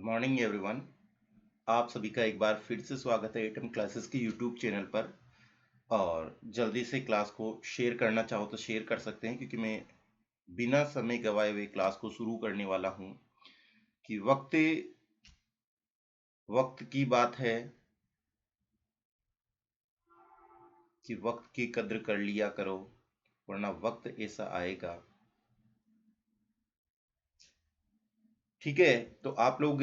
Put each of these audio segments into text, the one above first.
Morning everyone. आप सभी का एक बार फिर से स्वागत है एटम क्लासेस के यूट्यूब चैनल पर। और जल्दी से क्लास को शेयर करना चाहो तो शेयर कर सकते हैं, क्योंकि मैं बिना समय गवाए हुए क्लास को शुरू करने वाला हूं कि वक्त की बात है कि वक्त की कद्र कर लिया करो, वरना वक्त ऐसा आएगा। ठीक है, तो आप लोग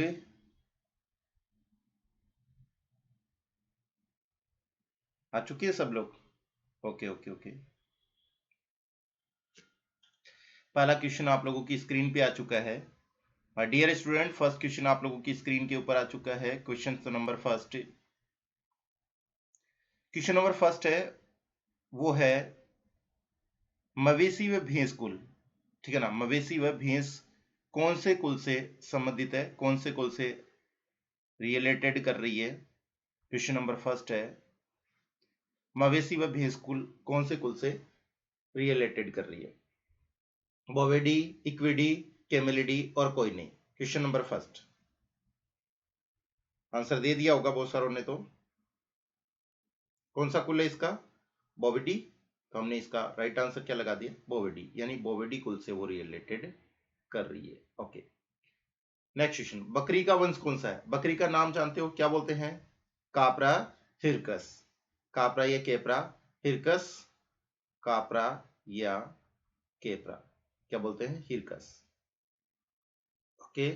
आ चुके हैं सब लोग? Okay okay okay. पहला क्वेश्चन आप लोगों की स्क्रीन पे आ चुका है। डियर स्टूडेंट, फर्स्ट क्वेश्चन आप लोगों की स्क्रीन के ऊपर आ चुका है। Question number first, question number first है, वो है मवेशी व भैंस कुल। ठीक है ना, मवेशी व भैंस कौन से कुल से संबंधित है, कौन से कुल से रिलेटेड कर रही है? क्वेश्चन नंबर फर्स्ट है, मवेशी व भैंस कुल कौन से कुल से रिलेटेड कर रही है? बोविडी, इक्विडी, कैमेलिडी और कोई नहीं। क्वेश्चन नंबर फर्स्ट, आंसर दे दिया होगा बहुत सारों ने। तो कौन सा कुल है इसका? बोविडी। तो हमने इसका राइट आंसर क्या लगा दिया? बोविडी, यानी बोविडी कुल से वो रिलेटेड कर रही है। ओके, नेक्स्ट क्वेश्चन, बकरी का वंश कौन सा है? बकरी का नाम जानते हो, क्या बोलते हैं? कापरा हिरकस। कापरा या केपरा, हिरकस, कापरा या केपरा, क्या बोलते हैं? हिरकस। ओके,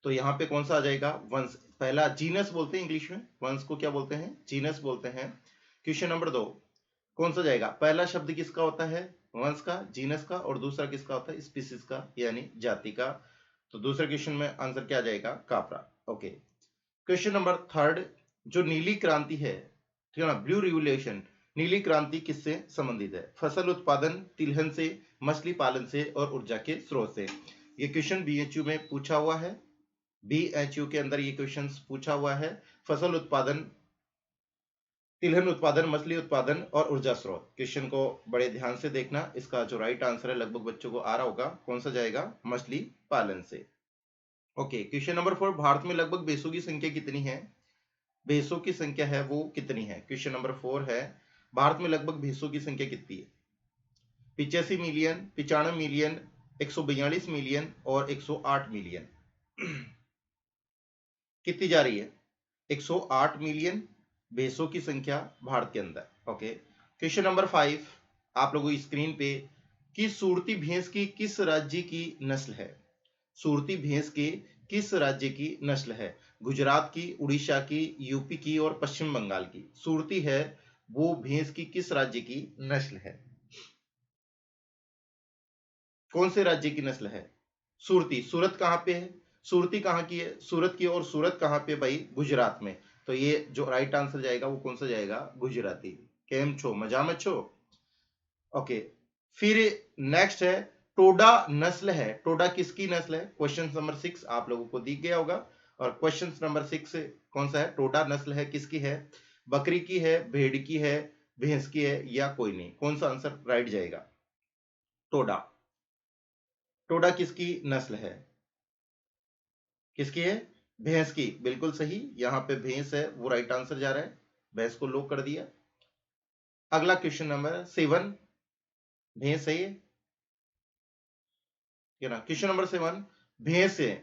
तो यहां पे कौन सा आ जाएगा? वंश। पहला जीनस बोलते हैं इंग्लिश में, वंश को क्या बोलते हैं? जीनस बोलते हैं। क्वेश्चन नंबर 2, कौन सा जाएगा? पहला शब्द किसका होता है? वंश का, जीनस का, और दूसरा किसका होता है? स्पीसीज का, यानी जाति का। तो दूसरे क्वेश्चन में आंसर क्या जाएगा? Kapra. Okay, question number third, जो नीली क्रांति है, ठीक है ना, ब्लू रिवोल्यूशन, नीली क्रांति किससे संबंधित है? फसल उत्पादन, तिलहन से, मछली पालन से और ऊर्जा के स्रोत से। ये क्वेश्चन बीएचयू में पूछा हुआ है, बीएचयू के अंदर ये क्वेश्चन पूछा हुआ है। फसल उत्पादन, तिलहन उत्पादन, मछली उत्पादन और ऊर्जा स्रोत। क्वेश्चन को बड़े ध्यान से देखना, इसका जो राइट आंसर है लगभग बच्चों को आ रहा होगा, कौन सा जाएगा? मछली पालन से। ओके, क्वेश्चन नंबर 4, भारत में लगभग भैंसों की संख्या कितनी है? भैंसों की संख्या है वो कितनी है? क्वेश्चन नंबर 4 है, भारत में लगभग भैंसों की संख्या कितनी है? 85 मिलियन, 95 मिलियन, 142 मिलियन और 108 मिलियन। कितनी जा रही है? 108 मिलियन भैंसों की संख्या भारत के अंदर। ओके, क्वेश्चन नंबर 5 आप लोगों की स्क्रीन पे, कि सूरती भैंस की किस राज्य की नस्ल है? सूरती भैंस की किस राज्य की नस्ल है? गुजरात की, उड़ीसा की, यूपी की और पश्चिम बंगाल की। सूरती है वो भैंस की किस राज्य की नस्ल है? कौन से राज्य की नस्ल है? सूरती। सूरत कहां पे है? सूरती कहां की है? सूरत की। और सूरत कहां पे भाई? गुजरात में। तो ये जो राइट आंसर जाएगा वो कौन सा जाएगा? गुजराती। केम छो, मजा में छो। ओके, फिर नेक्स्ट है, टोडा नस्ल है, टोडा किसकी नस्ल है? क्वेश्चन नंबर 6 आप लोगों को दिख गया होगा। और क्वेश्चन नंबर 6 कौन सा है? टोडा नस्ल है किसकी है? बकरी की है, भेड़ की है, भैंस की है या कोई नहीं? कौन सा आंसर राइट जाएगा? टोडा। टोडा किसकी नस्ल है? किसकी है? भैंस की, बिल्कुल सही। यहां पे भैंस है वो राइट आंसर जा रहा है, भैंस को लॉक कर दिया। अगला क्वेश्चन नंबर 7, भैंस सही है ना? क्वेश्चन नंबर 7, भैंस है,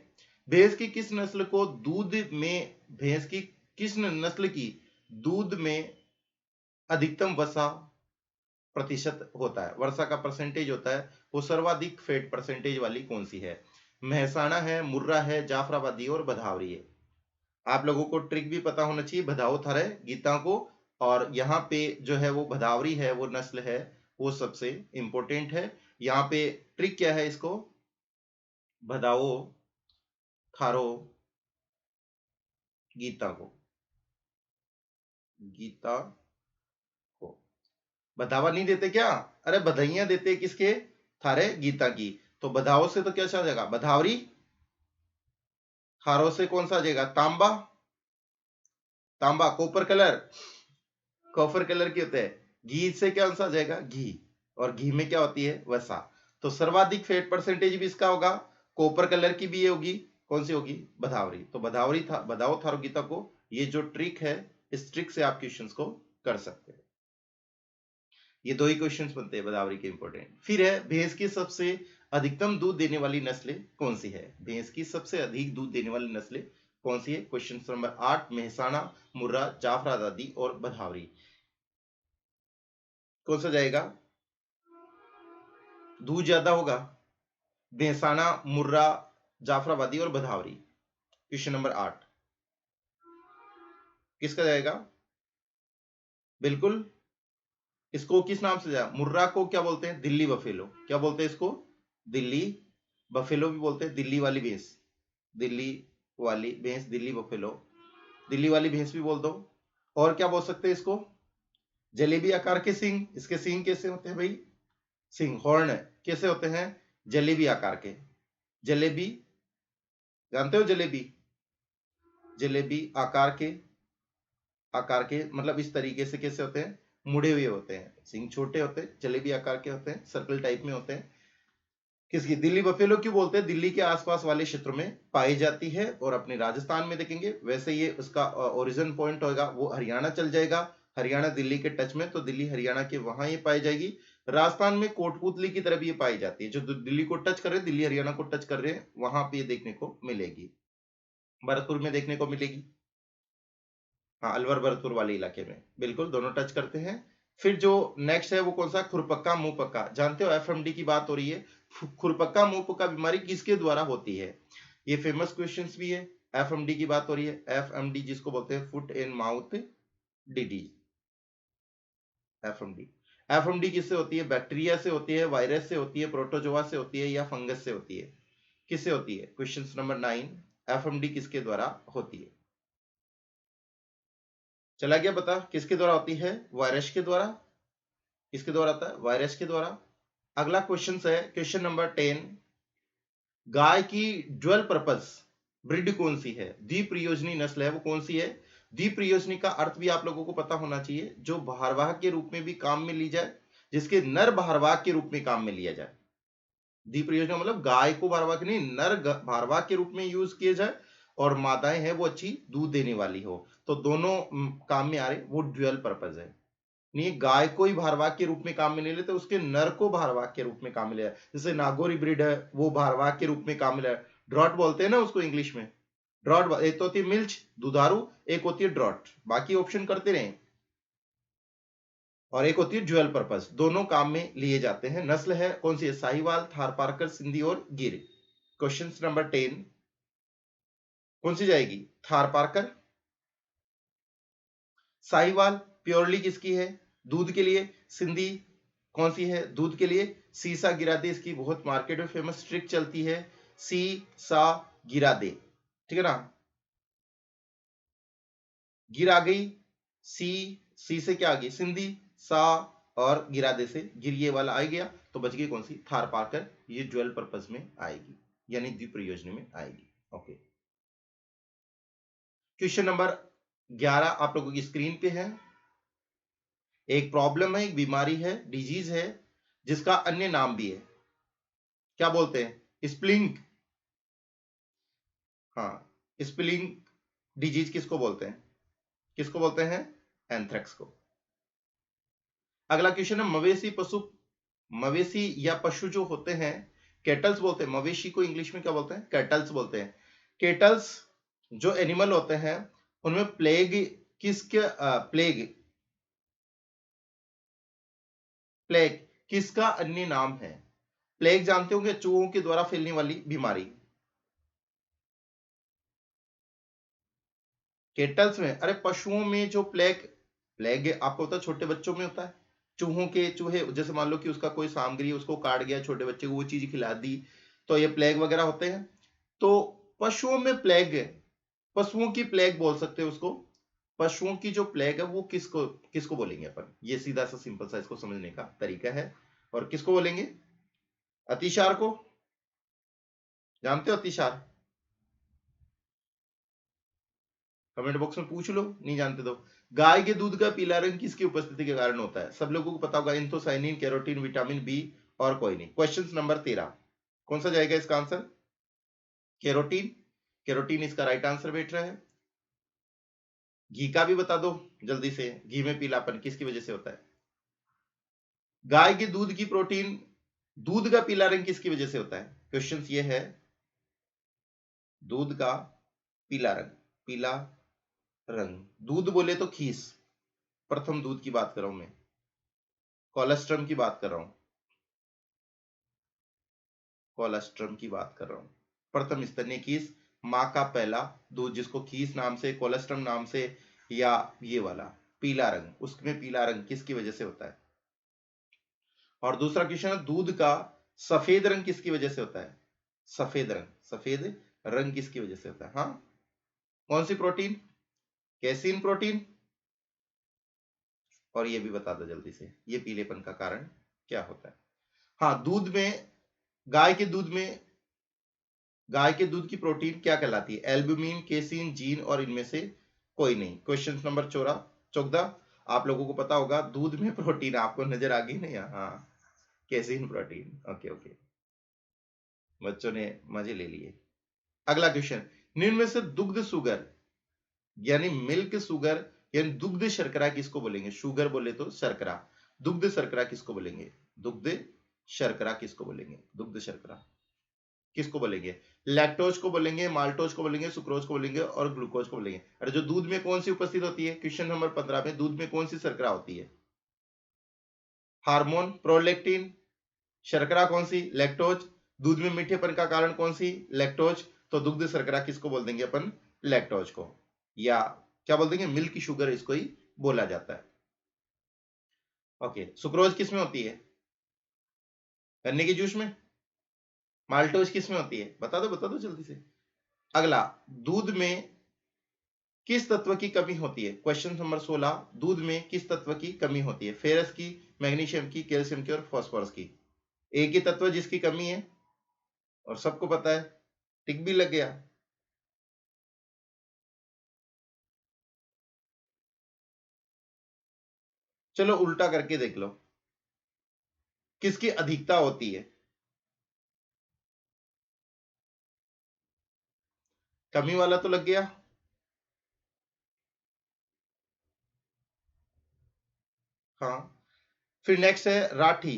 भैंस की किस नस्ल को दूध में, भैंस की किस नस्ल की दूध में अधिकतम वसा प्रतिशत होता है, वर्षा का परसेंटेज होता है, वो सर्वाधिक फैट परसेंटेज वाली कौन सी है? महसाना है, मुर्रा है, जाफराबादी और भदावरी है। आप लोगों को ट्रिक भी पता होना चाहिए, भदाओ थर है गीता को, और यहाँ पे जो है वो भदावरी है, वो नस्ल है, वो सबसे इंपॉर्टेंट है। यहाँ पे ट्रिक क्या है इसको? भदाओ थारो गीता को, गीता को बधावा नहीं देते क्या? अरे बधाइयां देते किसके? थारे गीता की। तो बधाओ से तो क्या आ जाएगा? बधावरी। थारो से कौन सा आ जाएगा? तांबा। तांबा कॉपर कलर, कॉपर कलर के होते हैं। घी से क्या आंसर आ जाएगा? घी। और घी में क्या होती है? वसा। तो सर्वाधिक फैट परसेंटेज भी इसका होगा, कॉपर कलर की भी होगी, कौन सी होगी? भदावरी। तो भदावरी था, भदाओ थारो गीता को, ये जो ट्रिक है, इस ट्रिक से आप क्वेश्चंस को कर सकते हैं। ये दो ही क्वेश्चंस बनते हैं भदावरी के इंपॉर्टेंट। फिर है भैंस की सबसे अधिकतम दूध देने वाली नस्लें कौन सी है? भैंस की सबसे अधिक दूध देने वाली नस्लें कौन सी है? क्वेश्चन नंबर 8, मेहसाणा, मुर्रा, जाफराबादी और भदावरी। कौन सा जाएगा? दूध ज्यादा होगा, मेहसाणा, मुर्रा, जाफराबादी और भदावरी। क्वेश्चन नंबर 8 किसका जाएगा? बिल्कुल, इसको किस नाम से जाएगा? मुर्रा को क्या बोलते हैं? दिल्ली बफेलो। क्या बोलते हैं इसको? दिल्ली बफेलो भी बोलते हैं, दिल्ली वाली भैंस, दिल्ली वाली भैंस, दिल्ली बफेलो, दिल्ली वाली भैंस भी बोल दो। और क्या बोल सकते हैं इसको? जलेबी आकार के सींग। इसके सींग कैसे होते हैं भाई? सींग, हॉर्न कैसे होते हैं? जलेबी आकार के। जलेबी, जानते हो जलेबी? जलेबी आकार के मतलब इस तरीके से कैसे होते हैं? मुड़े हुए होते हैं, सींग छोटे होते हैं, जलेबी आकार के होते हैं, सर्कल टाइप में होते हैं। किसकी? दिल्ली बफेलो क्यों बोलते हैं? दिल्ली के आसपास वाले क्षेत्रों में पाई जाती है। और अपने राजस्थान में देखेंगे, वैसे ये उसका ओरिजिन पॉइंट होगा वो हरियाणा चल जाएगा, हरियाणा दिल्ली के टच में, तो दिल्ली हरियाणा के वहां ये पाई जाएगी। राजस्थान में कोटपुतली की तरफ ये पाई जाती है, जो दिल्ली को टच कर रहे हैं, दिल्ली हरियाणा को टच कर रहे हैं, वहां पे ये देखने को मिलेगी। भरतपुर में देखने को मिलेगी, हाँ, अलवर भरतपुर वाले इलाके में, बिल्कुल दोनों टच करते हैं। फिर जो नेक्स्ट है वो कौन सा? खुरपक्का मुंह पक्का। जानते हो एफएमडी की बात हो रही है, खुरपक्का मुंह पक्का बीमारी किसके द्वारा होती है? ये फेमस क्वेश्चंस भी है। एफएमडी की बात हो रही है, एफएमडी जिसको बोलते हैं foot and mouth disease. FMD, FMD किससे होती है? बैक्टीरिया से होती है, वायरस से होती है, प्रोटोजोआ से होती है, या फंगस से होती है? किससे होती है? क्वेश्चन नंबर 9, एफएमडी किसके द्वारा होती है? चला गया पता किसके द्वारा होती है? वायरस के द्वारा। किसके द्वारा होता है? वायरस के द्वारा। अगला क्वेश्चन है क्वेश्चन नंबर 10, गाय की ड्यूअल पर्पस ब्रीड कौन सी है? द्विप्रयोजनी नस्ल है वो कौन सी है? द्विप्रयोजनी का अर्थ भी आप लोगों को पता होना चाहिए, जो भारवाहक के रूप में भी काम में ली जाए, जिसके नर भारवाहक के रूप में काम में लिया जाए। द्विप्रयोजनी मतलब गाय को भारवाहक नहीं, नर भारवाहक के रूप में यूज किए जाए, और माताएं हैं वो अच्छी दूध देने वाली हो, तो दोनों काम में आ रहे, वो ड्यूअल पर्पज है। नहीं, गाय को ही भारवाहक के रूप में काम में नहीं लेते, उसके नर को भारवाहक के रूप में काम में लिया। जैसे नागौरी ब्रीड है, वो भारवाहक के रूप में काम में लिया। ड्रॉट बोलते हैं ना उसको इंग्लिश में, ड्रॉट। एक तो होती है मिल्च, दुधारू, एक होती है ड्रॉट, बाकी ऑप्शन करते रहे। और एक होती है ड्यूअल पर्पस, दोनों काम में लिए जाते हैं। नस्ल है कौन सी है? साहिवाल, थारपारकर, सिंधी और गिर। क्वेश्चन नंबर 10 कौन सी जाएगी? थारपारकर। साहिवाल प्योरली किसकी है? दूध के लिए। सिंधी कौन सी है? दूध के लिए। सीसा गिरादे इसकी बहुत मार्केट में फेमस ट्रिक चलती है, सी सा गिरादे, ठीक है ना? गिर आ गई, सी से क्या आ गई? सिंधी, सा और गिरादे से गिर ये वाला आ गया, तो बच गई कौन सी? थार पारकर। ये ड्यूअल पर्पस में आएगी, यानी द्विप्रयोजनी में आएगी। ओके, क्वेश्चन नंबर 11 आप लोगों की स्क्रीन पे है। एक प्रॉब्लम है, एक बीमारी है, डिजीज है, जिसका अन्य नाम भी है। क्या बोलते हैं? स्प्लिंग। हाँ, स्प्लिंग डिजीज किसको बोलते हैं? किसको बोलते हैं? एंथ्रेक्स को। अगला क्वेश्चन है, मवेशी पशु, मवेशी या पशु जो होते हैं, कैटल्स बोलते हैं। मवेशी को इंग्लिश में क्या बोलते हैं? कैटल्स बोलते हैं। कैटल्स जो एनिमल होते हैं, उनमें प्लेग किसके प्लेग प्लेग किसका अन्य नाम है? प्लेग जानते होंगे, चूहों के द्वारा फैलने वाली बीमारी। केटल्स में, अरे पशुओं में जो प्लेग, प्लेग आपको होता है छोटे बच्चों में होता है। चूहों के चूहे, जैसे मान लो कि उसका कोई सामग्री उसको काट गया, छोटे बच्चे को वो चीज खिला दी, तो ये प्लेग वगैरह होते हैं। तो पशुओं में प्लेग, पशुओं की प्लेग बोल सकते हैं उसको। पशुओं की जो प्लेग है वो किसको किसको बोलेंगे अपन? ये सीधा सा सिंपल सा इसको समझने का तरीका है। और किसको बोलेंगे? अतिसार को। जानते हो अतिसार? कमेंट बॉक्स में पूछ लो, नहीं जानते तो। गाय के दूध का पीला रंग किसकी उपस्थिति के कारण होता है? सब लोगों को पता होगा, एंथोसाइनिन, कैरोटीन, विटामिन बी, और कोई नहीं। क्वेश्चन नंबर 13 कौन सा जाएगा इसका आंसर? कैरोटीन, कैरोटीन इसका राइट आंसर बैठ रहा है। घी का भी बता दो जल्दी से, घी में पीलापन किसकी वजह से होता है? गाय के दूध की प्रोटीन, दूध का पीला रंग किसकी वजह से होता है? क्वेश्चन ये है, दूध का पीला रंग, पीला रंग, दूध बोले तो खीस, प्रथम दूध की बात कर रहा हूं मैं, कोलेस्ट्रम की बात कर रहा हूं, कोलेस्ट्रम की बात कर रहा हूं, प्रथम स्तनीय खीस, मां का पहला दूध जिसको खीस नाम से, कोलेस्ट्रम नाम से, या ये वाला पीला रंग, उसमें पीला रंग किसकी वजह से होता है? और दूसरा क्वेश्चन है, दूध का सफेद रंग किसकी वजह से होता है? सफेद रंग, सफेद रंग किसकी वजह से होता है? हाँ, कौन सी प्रोटीन? Casein protein. और ये भी बता दो जल्दी से, ये पीलेपन का कारण क्या होता है? हाँ, दूध में, गाय के दूध में, गाय के दूध की प्रोटीन क्या कहलाती है? एल्ब्यूमिन, केसीन, जीन, और इनमें से कोई नहीं। क्वेश्चन नंबर 14 आप लोगों को पता होगा, दूध में प्रोटीन आपको नजर आ गई नहीं? हाँ, केसीन प्रोटीन। ओके ओके, बच्चों ने मजे ले लिए। अगला क्वेश्चन, निम्न में से दुग्ध सुगर यानी मिल्क सुगर यानी दुग्ध शर्करा किसको बोलेंगे? शुगर बोले तो शर्करा, दुग्ध शर्करा किसको बोलेंगे? दुग्ध शर्करा किसको बोलेंगे? दुग्ध शर्करा किसको बोलेंगे? लैक्टोज को बोलेंगे, माल्टोज को बोलेंगे, सुक्रोज को बोलेंगे, और ग्लूकोज को बोलेंगे। अरे जो दूध में कौन सी उपस्थित होती है? क्वेश्चन नंबर 15 में दूध में कौन सी शर्करा होती है? Hormone, prolactin. शर्करा कौन सी? लैक्टोज। दूध में मीठेपन का कारण कौन सी? लैक्टोज। तो दुग्ध शर्करा किसको बोल देंगे अपन? लैक्टोज को, या क्या बोल देंगे? मिल्क शुगर इसको ही बोला जाता है। ओके, सुक्रोज किस में होती है? गन्ने के जूस में। माल्टोज किस में होती है? बता दो जल्दी से। अगला, दूध में किस तत्व की कमी होती है? क्वेश्चन नंबर 16, दूध में किस तत्व की कमी होती है? फेरस की, मैग्नीशियम की, कैल्शियम की, और फास्फोरस की। एक ही तत्व जिसकी कमी है और सबको पता है, टिक भी लग गया। चलो उल्टा करके देख लो, किसकी अधिकता होती है? कमी वाला तो लग गया। हाँ, फिर नेक्स्ट है राठी।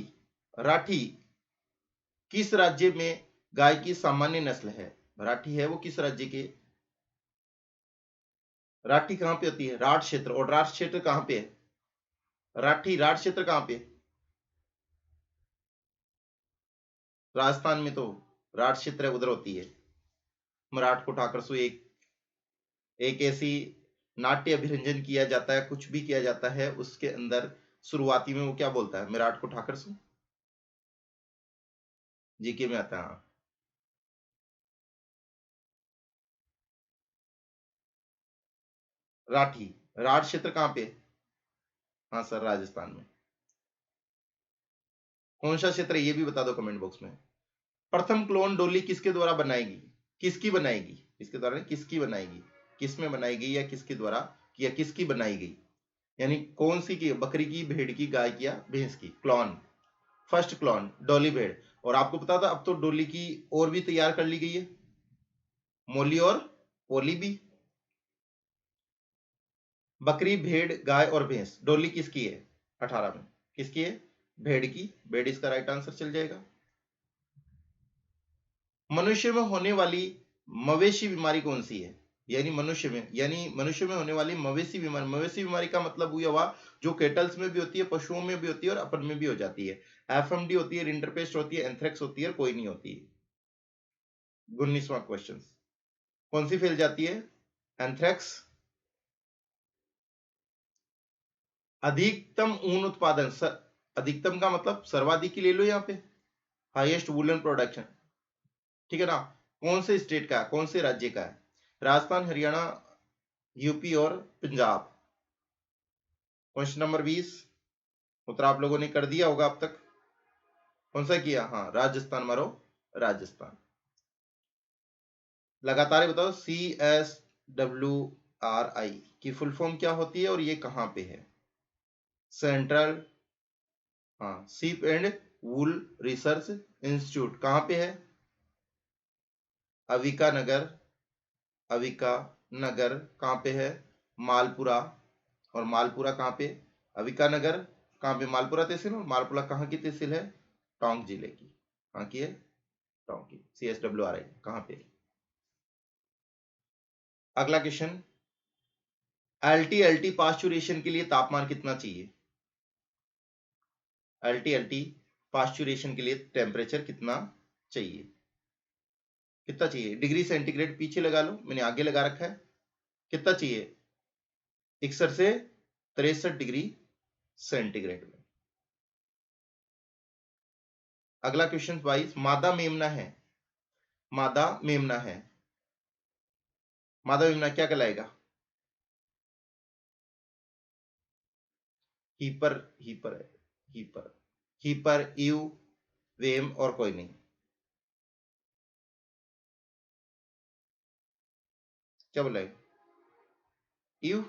राठी किस राज्य में गाय की सामान्य नस्ल है? राठी है वो किस राज्य के? राठी कहां पे होती है? राठ क्षेत्र। और राठ क्षेत्र कहां पे है? राठी राठ क्षेत्र कहां पे? राजस्थान में तो राठ क्षेत्र उधर होती है। मराठ को उठाकर सो एक एक ऐसी नाट्य अभिरंजन किया जाता है, कुछ भी किया जाता है, उसके अंदर शुरुआती में वो क्या बोलता है? मराठ को उठाकर सो, जीके में आता है। हाँ। राठी, राठ क्षेत्र कहां पे? हाँ सर, राजस्थान में। कौन सा क्षेत्र है ये भी बता दो कमेंट बॉक्स में। प्रथम क्लोन डोली किसके द्वारा बनाएगी? किसकी बनाएगी? इसके द्वारा नहीं, किसकी बनाएगी? किस में बनाई गई, या किसके द्वारा, या किसकी बनाई गई? यानी कौन सी की? बकरी की, भेड़ की, गाय की, या भैंस की? क्लोन, फर्स्ट क्लोन डोली भेड़। और आपको पता था अब तो डोली की और भी तैयार कर ली गई है, मोली और पोली भी। बकरी, भेड़, गाय और भैंस, डोली किसकी है? 18 में किसकी है? भेड़ की। भेड़ इसका राइट आंसर चल जाएगा। मनुष्य में होने वाली मवेशी बीमारी कौन सी है? यानी मनुष्य में होने वाली मवेशी बीमारी, मवेशी बीमारी का मतलब हुआ जो केटल्स में भी होती है, पशुओं में भी होती है, और अपन में भी हो जाती है। एफएमडी होती है, रिंटरपेस्ट होती है, एंथ्रेक्स होती है, और कोई नहीं होती है। 19वां क्वेश्चन, कौन सी फैल जाती है? एंथ्रेक्स। अधिकतम ऊन उत्पादन, अधिकतम का मतलब सर्वाधिक की ले लो यहाँ पे, हाईएस्ट वुलन प्रोडक्शन, ठीक है ना? कौन से स्टेट का है, कौन से राज्य का है? राजस्थान, हरियाणा, यूपी और पंजाब। क्वेश्चन नंबर 20, उत्तर आप लोगों ने कर दिया होगा अब तक। कौन सा किया? हाँ, राजस्थान मारो, राजस्थान। लगातार बताओ, CSWRI की फुल फॉर्म क्या होती है और ये कहां पे है? सेंट्रल, हाँ, सीप एंड वूल रिसर्च इंस्टीट्यूट कहां पे है? अविका नगर, अविका नगर कहाँ पे है? मालपुरा। और मालपुरा कहाँ पे? अविका नगर कहाँ पे? मालपुरा तहसील। और मालपुरा कहाँ की तहसील है? टोंक जिले की। कहाँ की है? टोंक की। CSWRI कहाँ पे? अगला क्वेश्चन, एल्टी पास्चुरेशन के लिए तापमान कितना चाहिए? एल्टी पास्चुरेशन के लिए टेम्परेचर कितना चाहिए? कितना चाहिए? डिग्री सेंटीग्रेड पीछे लगा लो, मैंने आगे लगा रखा है। कितना चाहिए? 61 से 63 डिग्री सेंटीग्रेड में। अगला क्वेश्चन 22, मादा मेमना है। मादा मेमना है। मादा मेमना क्या कहलाएगा? हीपर। हीपर है। हीपर। हीपर, यू, वेम और कोई नहीं। क्या बोला? यू।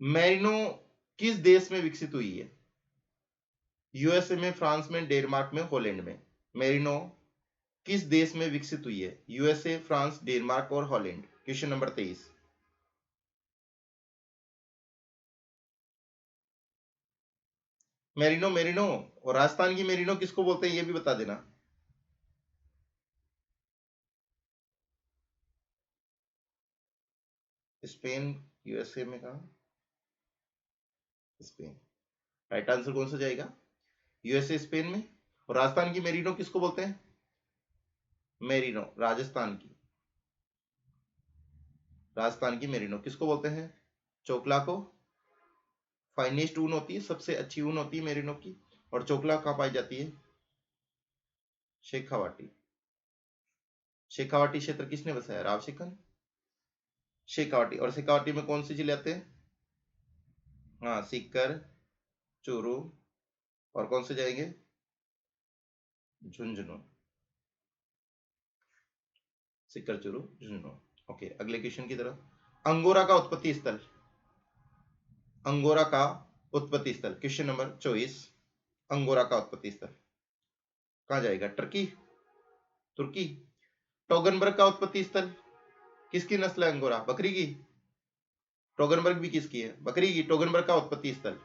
मैरिनो किस देश में विकसित हुई है? यूएसए में, फ्रांस में, डेनमार्क में, हॉलैंड में। मेरिनो किस देश में विकसित हुई है? यूएसए, फ्रांस, डेनमार्क और Holland. Question number 23। Merino, merino. और राजस्थान की मेरिनो किसको बोलते हैं, ये भी बता देना। स्पेन। यूएसए में कहा? स्पेन। राइट आंसर कौन सा जाएगा? यूएसए, स्पेन में। और राजस्थान की मेरिनो किसको बोलते हैं? मेरिनो, राजस्थान की। राजस्थान की मेरिनो किसको बोलते हैं? चोकला को। फाइनेस्ट ऊन होती है, सबसे अच्छी ऊन होती है मेरिनो की। और चोकला कहाँ पाई जाती है? शेखावाटी। शेखावाटी क्षेत्र किसने बसाया? रावशिकन। शेखावाटी। और शेखावाटी में कौन सी जिले आते हैं? हाँ, सीकर, चूरू और कौन से जाएंगे? झुंझुनू। सीकर, चूरू, झुंझुनू। ओके, अगले क्वेश्चन की तरफ। अंगोरा का उत्पत्ति स्थल। अंगोरा का उत्पत्ति स्थल, क्वेश्चन नंबर 24। अंगोरा का उत्पत्ति स्थल कहाँ जाएगा? टर्की, तुर्की। टोगनबर्ग का उत्पत्ति स्थल, किसकी नस्ल है अंगोरा? बकरी की। टोगनबर्ग भी किसकी है? बकरी की। टोगनबर्ग का उत्पत्ति स्थल,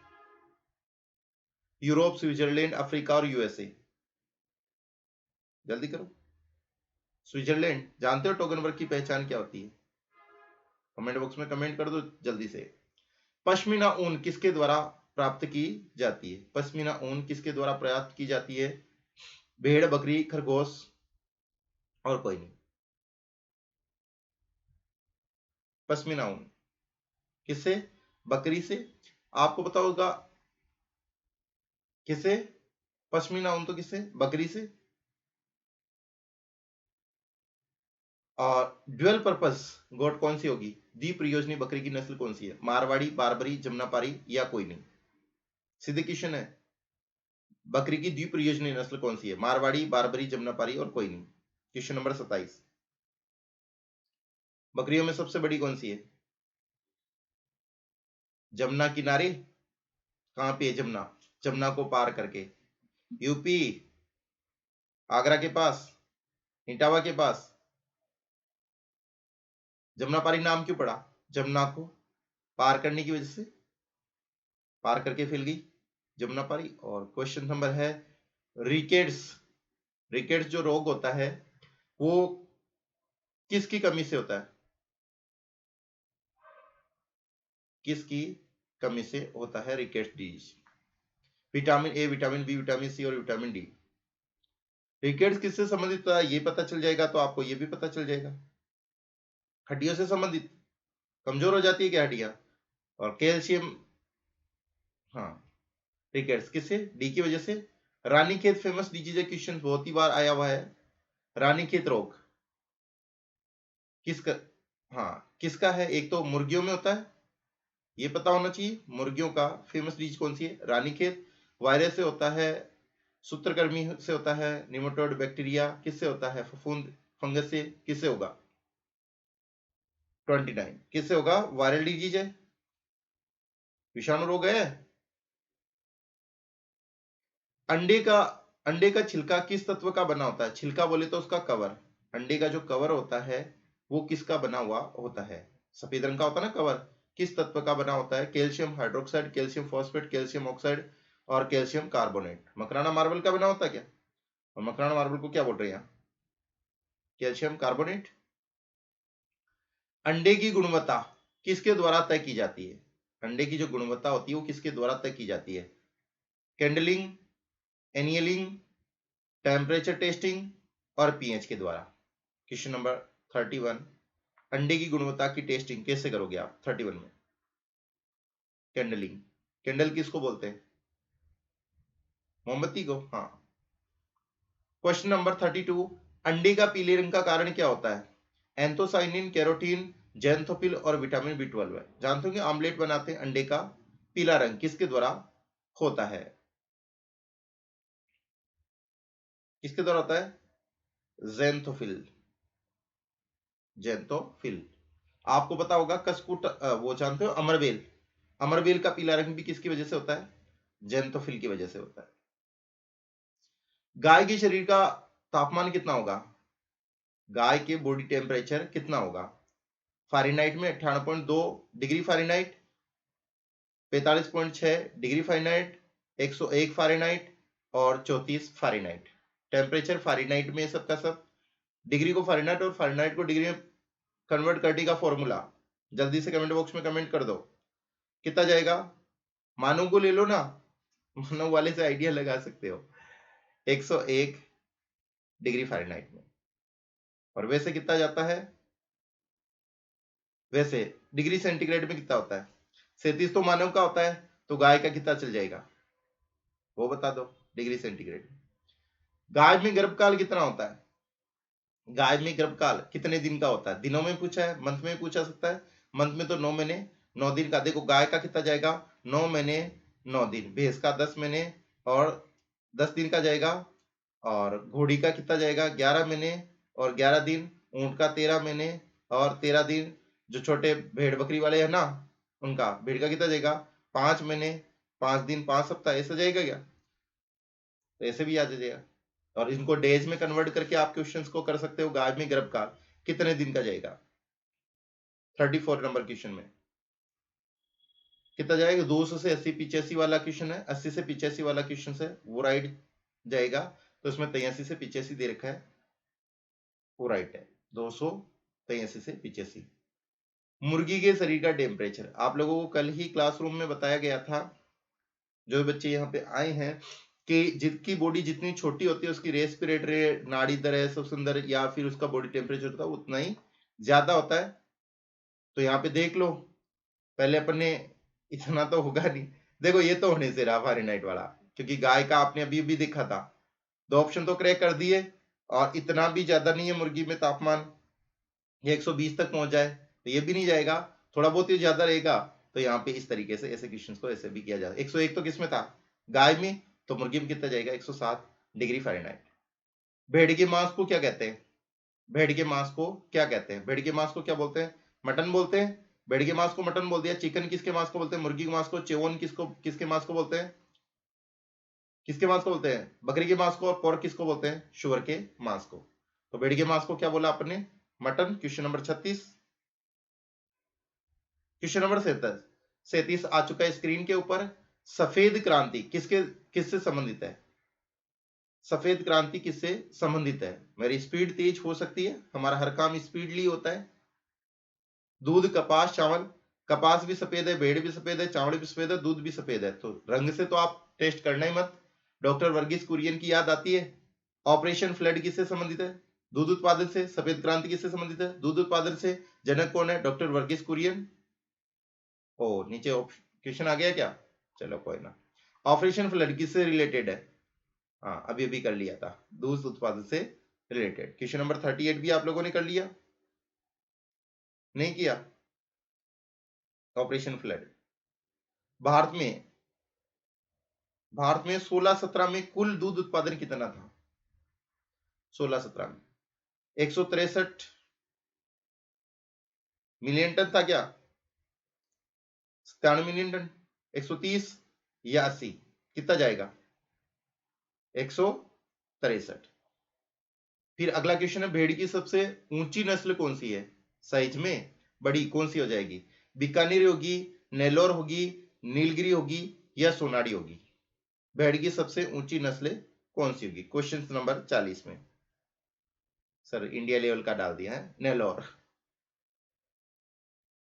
यूरोप, स्विट्जरलैंड, अफ्रीका और यूएसए। जल्दी करो। स्विट्जरलैंड। जानते हो टोगनबर्ग की पहचान क्या होती है? कमेंट बॉक्स में कमेंट कर दो जल्दी से। पश्मीना ऊन किसके द्वारा प्राप्त की जाती है? पश्मीना ऊन किसके द्वारा प्राप्त की जाती है? भेड़, बकरी, खरगोश और कोई नहीं। पश्मीना ऊन किससे? बकरी से। आपको पता होगा किसे? पश्मीना ऊन तो किससे? बकरी से। और ड्यूअल पर्पस गोट कौन सी होगी? द्विप्रयोजनी बकरी की नस्ल कौन सी है? मारवाड़ी, बारबरी, जमुनापारी या कोई नहीं? सीधे क्वेश्चन है। बकरी की द्विप्रयोजनी नस्ल कौन सी है? मारवाड़ी, बारबरी, जमुनापारी और कोई नहीं। Question number 27। बकरियों में सबसे बड़ी कौन सी है? जमुना किनारे। कहां पे है जमुना? जमुना को पार करके। यूपी, आगरा के पास, इटावा के पास। जमुनापारी नाम क्यों पड़ा? जमुना को पार करने की वजह से, पार करके फैल गई जमुनापारी। और क्वेश्चन नंबर है रिकेट्स। रिकेट्स जो रोग होता है वो किसकी कमी से होता है? किसकी कमी से होता है rickets disease? Vitamin A, vitamin B, vitamin C और विटामिन डी। रिकेट्स किससे संबंधित होता है ये पता चल जाएगा तो आपको ये भी पता चल जाएगा। हड्डियों से संबंधित। कमजोर हो जाती है क्या हड्डियां? और कैल्शियम। हाँ। रिकेट्स किससे? डी की वजह से। रानीखेत फेमस डिजीज है, क्वेश्चन बहुत ही बार आया हुआ है। रानीखेत रोग किसका? हाँ, किसका है? एक तो मुर्गियों में होता है, ये पता होना चाहिए। मुर्गियों का फेमस डिजीज कौन सी है? रानीखेत। वायरस से होता है, सूत्रकृमि से होता है, निमोटोड बैक्टीरिया किससे होता है? फफूंद फंगस से। किससे होगा? 29 किससे होगा? वायरल डिजीज है, विषाणु रोग है। अंडे का छिलका किस तत्व का बना होता है? छिलका बोले तो उसका कवर। अंडे का जो कवर होता है वो किसका बना हुआ होता है? सफेद रंग का होता है ना कवर, किस तत्व का बना होता है? Calcium hydroxide, calcium phosphate, calcium oxide और कैल्शियम कार्बोनेट। मकराना मार्बल का बना होता है क्या? और मकराना मार्बल को क्या बोल रहे हैं यहाँ? Calcium carbonate. अंडे की गुणवत्ता किसके द्वारा तय की जाती है? अंडे की जो गुणवत्ता होती है वो किसके द्वारा तय की जाती है? कैंडलिंग, एनियलिंग, टेम्परेचर टेस्टिंग और पीएच के द्वारा। क्वेश्चन नंबर 31, अंडे की गुणवत्ता की टेस्टिंग कैसे करोगे आप 31 में? कैंडलिंग। कैंडल किसको बोलते हैं? मोमबत्ती को। हाँ। क्वेश्चन नंबर 32, अंडे का पीले रंग का कारण क्या होता है? एंथोसाइनिन, कैरोटीन, जैंथोफिल और विटामिन बी 12 है। जानते हो कि आमलेट बनाते हैं, अंडे का पीला रंग किसके द्वारा होता है? किसके द्वारा होता है? जैंथोफिल। जैंथोफिल। आपको पता होगा कस्कुट, वो जानते हो अमरबेल, अमरबेल का पीला रंग भी किसकी वजह से होता है? जैंथोफिल की वजह से होता है। गाय के शरीर का तापमान कितना होगा? गाय के बॉडी टेम्परेचर कितना होगा? फ़ारेनहाइट में 98.2 degree Fahrenheit, 45.6 degree Fahrenheit, 101 Fahrenheit और 34 फ़ारेनहाइट। टेम्परेचर फ़ारेनहाइट में सबका सब, डिग्री को फ़ारेनहाइट और फ़ारेनहाइट को डिग्री में कन्वर्ट करने का फॉर्मूला जल्दी से कमेंट बॉक्स में कमेंट कर दो, कितना जाएगा? मानव को ले लो ना, मानव वाले से आइडिया लगा सकते हो। 101 डिग्री फ़ारेनहाइट में। और वैसे कितना जाता है? वैसे डिग्री सेंटीग्रेड में कितना होता है? 37 तो मानव का होता है, तो गाय का कितना चल जाएगा वो बता दो डिग्री सेंटीग्रेड। गाय में गर्भकाल कितना होता है? गाय में गर्भकाल कितने दिन का होता है? दिनों में पूछा है, मंथ में पूछा सकता है। मंथ में तो 9 महीने 9 दिन का। देखो गाय का कितना जाएगा? 9 महीने 9 दिन। भैंस का 10 महीने और 10 दिन का जाएगा। और घोड़ी का कितना जाएगा? 11 महीने और 11 दिन। ऊंट का 13 महीने और 13 दिन। जो छोटे भेड़ बकरी वाले है ना, उनका भेड़ का कितना जाएगा? 5 महीने 5 दिन 5 सप्ताह। ऐसा जाएगा क्या? तो ऐसे भी आ जाएगा। और इनको डेज में कन्वर्ट करके आप क्वेश्चंस को कर सकते हो। गाय में गर्भकाल कितने दिन का जाएगा? 34 नंबर क्वेश्चन में कितना जाएगा? 200 से 80 85 वाला क्वेश्चन है, 80 से 85 वाला क्वेश्चन है, वो राइट जाएगा। तो इसमें 83 से 85 दे रखा है, वो राइट है। 283 से 85। मुर्गी के शरीर का टेम्परेचर आप लोगों को कल ही क्लासरूम में बताया गया था। जो बच्चे यहाँ पे आए हैं कि जिसकी बॉडी जितनी छोटी होती है उसकी रेस्पिरेटरी नाड़ी दर है सब सुंदर, या फिर उसका बॉडी टेम्परेचर होता है उतना ही ज्यादा होता है। तो यहाँ पे देख लो, पहले अपन ने, इतना तो होगा नहीं। देखो ये तो होने से रहा फ़ारेनहाइट वाला, क्योंकि गाय का आपने अभी भी देखा था। 2 ऑप्शन तो क्रैक कर दिए। और इतना भी ज्यादा नहीं है मुर्गी में तापमान, ये 120 तक पहुंच जाए तो ये भी नहीं जाएगा, थोड़ा बहुत ही ज्यादा रहेगा। तो यहाँ पे इस तरीके से ऐसे क्वेश्चंस को ऐसे भी किया जाता है। 101 तो किसमें था? गाय में। तो मुर्गी में कितना जाएगा? 107 डिग्री फ़ारेनहाइट। भेड़ के मांस को क्या कहते हैं? भेड़ के मांस को क्या कहते हैं? भेड़ के मांस को क्या बोलते हैं? मटन बोलते हैं। भेड़ के मांस को मटन बोल दिया। चिकन किसके मांस को बोलते हैं? मुर्गी के मांस को। चेवन किसको किसके मांस को बोलते हैं? किसके मांस को बोलते हैं? बकरी के मांस को। और पोर्क किसको बोलते हैं? शुअर के मांस को। तो भेड़ के मांस को क्या बोला आपने? Mutton. Question number 36। Question number 37 आ चुका है स्क्रीन के ऊपर। सफेद क्रांति किससे संबंधित है? सफेद क्रांति किससे संबंधित है? मेरी स्पीड तेज हो सकती है, हमारा हर काम स्पीडली होता है। दूध, कपास, चावल। कपास भी सफेद है, भेड़ भी सफेद है, चावल भी सफेद है, दूध भी सफेद है। तो रंग से तो आप टेस्ट करना ही मत। डॉक्टर वर्गीस कुरियन की याद आती है। ऑपरेशन फ्लड किससे संबंधित है? दूध उत्पादन से। सफेद क्रांति किससे संबंधित है? दूध उत्पादन से। जनक कौन है? डॉक्टर वर्गीस कुरियन। ओ नीचे क्वेश्चन आ गया क्या? चलो कोई ना। ऑपरेशन फ्लड किससे रिलेटेड है? हाँ अभी अभी कर लिया था, दूध उत्पादन से रिलेटेड। क्वेश्चन नंबर 38 भी आप लोगों ने कर लिया? नहीं किया? Operation flood. भारत में भारत में 16-17 में कुल दूध उत्पादन कितना था? 16-17 में 163 मिलियन टन था क्या? 97 मिलियन टन, 130 या 80? कितना जाएगा? 163। फिर अगला क्वेश्चन है, भेड़ की सबसे ऊंची नस्ल कौन सी है? साइज में बड़ी कौन सी हो जाएगी? बीकानेर होगी, नेलोर होगी, नीलगिरी होगी या सोनाड़ी होगी? भेड़ की सबसे ऊंची नस्ल कौन सी होगी? क्वेश्चन नंबर 40 में सर इंडिया लेवल का डाल दिया है, नेलोर।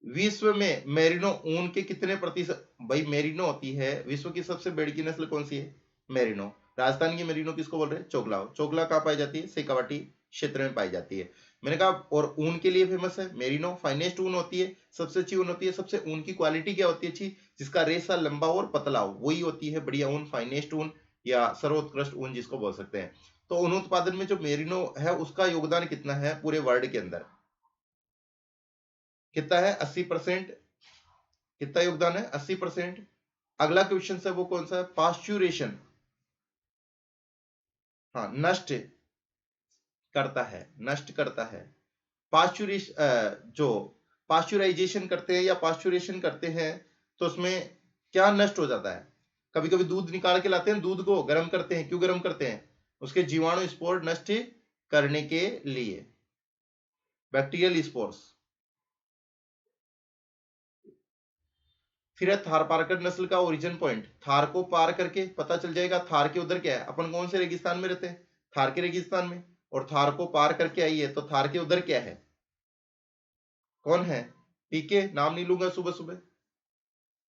विश्व में मेरिनो ऊन के कितने प्रतिशत? भाई मेरिनो होती है, विश्व की सबसे बड़ी की नस्ल कौन सी है? मेरिनो। राजस्थान की मेरिनो किसको बोल रहे हैं? चोगला। चोगला कहाँ पाई जाती है? शेखावाटी क्षेत्र में पाई जाती है। मैंने कहा और ऊन के लिए फेमस है मेरिनो, फाइनेस्ट ऊन होती है, सबसे अच्छी ऊन होती है। सबसे ऊन की क्वालिटी क्या होती है अच्छी? जिसका रेशा लंबा और पतला हो, वही होती है बढ़िया ऊन, फाइनेस्ट ऊन या सर्वोत्कृष्ट ऊन जिसको बोल सकते हैं। तो ऊन उत्पादन में जो मेरिनो है उसका योगदान कितना है पूरे वर्ल्ड के अंदर? कितना है? 80%। कितना योगदान है? 80%। अगला क्वेश्चन है वो कौन सा है? पास्चुरेशन, हाँ नष्ट करता है, नष्ट करता है। पास्चुरिश जो पास्चुराइजेशन करते हैं या पास्चुरेशन करते हैं तो उसमें क्या नष्ट हो जाता है? कभी कभी दूध निकाल के लाते हैं, दूध को गर्म करते हैं, क्यों गर्म करते हैं? उसके जीवाणु स्पोर नष्ट करने के लिए, बैक्टीरियल स्पोर्स। फिर है थारपारकर नस्ल का ओरिजिन पॉइंट। थार को पार करके पता चल जाएगा थार के उधर क्या है। अपन कौन से रेगिस्तान में रहते हैं? थार के रेगिस्तान में। और थार को पार करके आई है तो थार के उधर क्या है? कौन है? पीके। नाम नहीं लूंगा सुबह सुबह,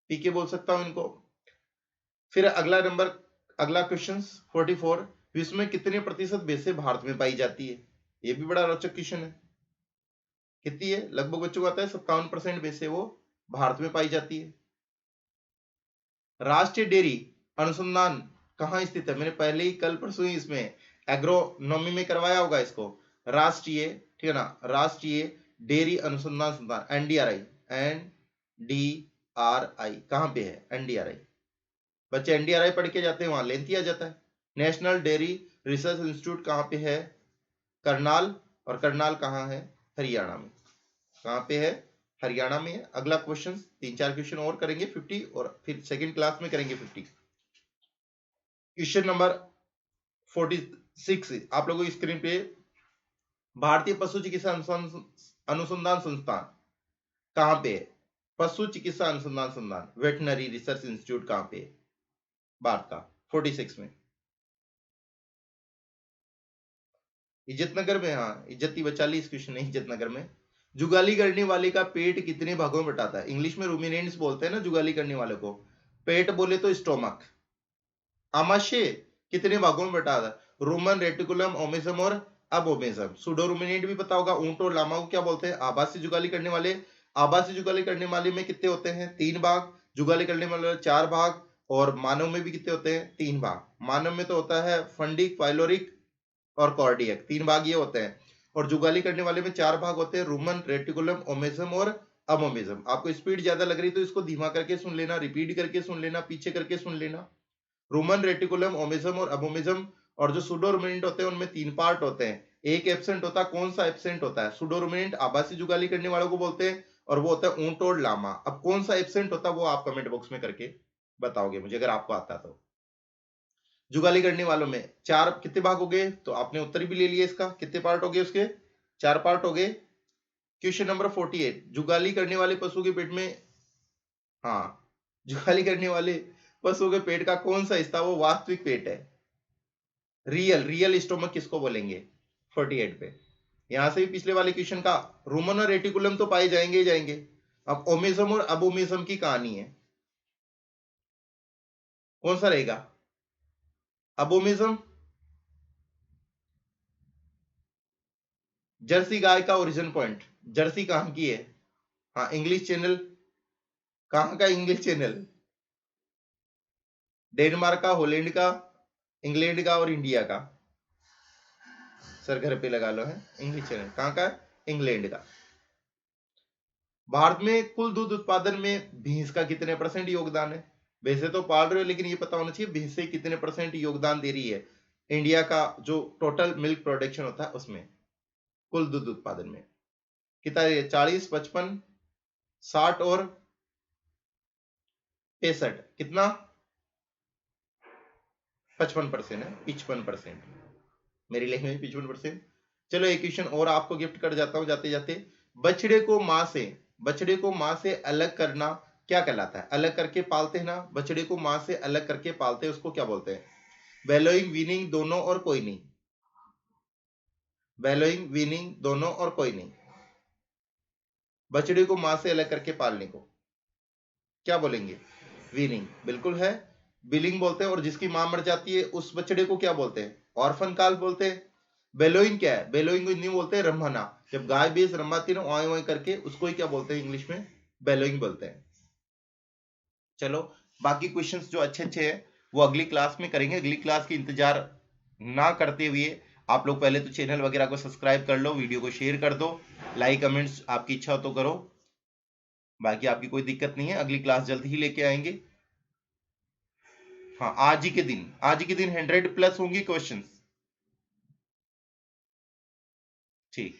पीके बोल सकता हूं इनको। फिर अगला नंबर, अगला क्वेश्चन 44, विश्व में कितने प्रतिशत बेसे भारत में पाई जाती है? ये भी बड़ा रोचक क्वेश्चन है। कितनी है? लगभग बच्चों को आता है 57% बेसे वो भारत में पाई जाती है। राष्ट्रीय डेयरी अनुसंधान कहाँ स्थित है? मैंने पहले ही कल परसों ही इसमें एग्रोनॉमी में करवाया होगा इसको। राष्ट्रीय, ठीक है ना, राष्ट्रीय डेयरी अनुसंधान संस्थान, एनडीआरआई। एनडीआरआई कहाँ पे है? एनडीआरआई। बच्चे एनडीआरआई पढ़ के जाते हैं, वहां लेंथ आ जाता है। नेशनल डेयरी रिसर्च इंस्टीट्यूट कहाँ पे है? करनाल। और करनाल कहाँ है? हरियाणा में। कहाँ पे है? हरियाणा में है। अगला क्वेश्चन, 3-4 क्वेश्चन और करेंगे 50, और फिर सेकंड क्लास में करेंगे 50। क्वेश्चन नंबर 46 आप लोगों की स्क्रीन पे, भारतीय पशु चिकित्सा अनुसंधान संस्थान कहां पे है? पशु चिकित्सा अनुसंधान संस्थान, वेटनरी रिसर्च इंस्टीट्यूट कहां पे है भारत का? 46 में इज्जतनगर में। हाँ इज्जती बचा ली इस क्वेश्चन ने, इज्जतनगर में। जुगाली करने वाले का पेट कितने भागों में बटाता है? इंग्लिश में रूमिनेंट्स बोलते हैं ना जुगाली करने वाले को। पेट बोले तो स्टोमक। आमाशय कितने भागों में बटाता है? रोमन, रेटिकुलम, ओमेसम और अबोमेसम। सुडो रूमिनेंट भी पता होगा। ऊंट और लामा को क्या बोलते हैं? आभासी जुगाली करने वाले। आभासी जुगाली करने वाले में कितने होते हैं? 3 भाग। जुगाली करने वाले 4 भाग। और मानव में भी कितने होते हैं? 3 भाग। मानव में तो होता है फंडिक, पाइलोरिक और कॉर्डियक, 3 भाग ये होते हैं। और जुगाली करने वाले में 4 भाग होते हैं, रूमन, रेटिकुलम, ओमेसम और अबोमेसम। आपको स्पीड ज्यादा लग रही तो इसको धीमा करके सुन लेना, रिपीट करके सुन लेना, पीछे करके सुन लेना। रोमन, रेटिकुलम, ओमेसम और अबोमेसम। और जो सुडो रूमिनेंट होते हैं उनमें 3 पार्ट होते हैं, एक एब्सेंट होता है। कौन सा एब्सेंट होता है? सुडो रूमिनेंट आभासी जुगाली करने वालों को बोलते हैं, और वो होता है ऊंट और लामा। अब कौन सा एब्सेंट होता है वो आप कमेंट बॉक्स में करके बताओगे मुझे, अगर आपको आता तो। जुगाली करने वालों में 4 कितने भाग हो गए? तो आपने उत्तर भी ले लिया इसका। कितने पार्ट हो गए उसके? 4 पार्ट हो गए। क्वेश्चन नंबर 48, जुगाली करने वाले पशु के पेट में, हाँ जुगाली करने वाले पशु के पेट का कौन सा हिस्सा वो वास्तविक पेट है? रियल, रियल स्टोमक किसको बोलेंगे? 48 पे। यहां से भी पिछले वाले क्वेश्चन का, रोमन और रेटिकुलम तो पाए जाएंगे ही जाएंगे। अब ओमेसम और अबोमेसम की कहानी है, कौन सा रहेगा? अबोमेसम। जर्सी गाय का ओरिजिन पॉइंट, जर्सी कहां की है? हाँ इंग्लिश चैनल। कहां का इंग्लिश चैनल? डेनमार्क का, हॉलैंड का, इंग्लैंड का और इंडिया का। सर घर पे लगा लो है, इंग्लिश चैनल कहां का है? इंग्लैंड का। भारत में कुल दूध उत्पादन में भैंस का कितने % योगदान है? भैंसे तो पाल रहे हो लेकिन ये पता होना चाहिए भैंसे कितने % योगदान दे रही है इंडिया का जो टोटल मिल्क प्रोडक्शन होता है उसमें, कुल दूध उत्पादन में कितना है? 40, 55, 60 और 65। कितना? 55% है, 55%। मेरी लैंग्वेज में 55%। चलो एक क्वेश्चन और आपको गिफ्ट कर जाता हूं जाते जाते। बछड़े को मां से अलग करना क्या कहलाता है? अलग करके पालते हैं ना, बछड़े को मां से अलग करके पालते हैं, उसको क्या बोलते हैं? बेलोइंग, वीनिंग दोनों और कोई नहीं? बेलोइंग, वीनिंग दोनों और कोई नहीं? बछड़े को मां से अलग करके पालने को क्या बोलेंगे? वीनिंग बिल्कुल है। बिलिंग बोलते हैं, और जिसकी मां मर जाती है उस बछड़े को क्या बोलते हैं? ऑर्फन काल बोलते हैं। बेलोइंग क्या है? बेलोइंग को हिंदी में बोलते हैं रंभाना। जब गाय भैंस रंभाती है ना ओए ओए करके, उसको ही क्या बोलते हैं इंग्लिश में? बेलोइंग बोलते हैं। चलो बाकी क्वेश्चंस जो अच्छे अच्छे हैं वो अगली क्लास में करेंगे। अगली क्लास की इंतजार ना करते हुए आप लोग पहले तो चैनल वगैरह को सब्सक्राइब कर लो, वीडियो को शेयर कर दो, लाइक कमेंट्स आपकी इच्छा हो तो करो। बाकी आपकी कोई दिक्कत नहीं है, अगली क्लास जल्द ही लेके आएंगे। हाँ आज ही के दिन 100 प्लस होंगे क्वेश्चंस। ठीक।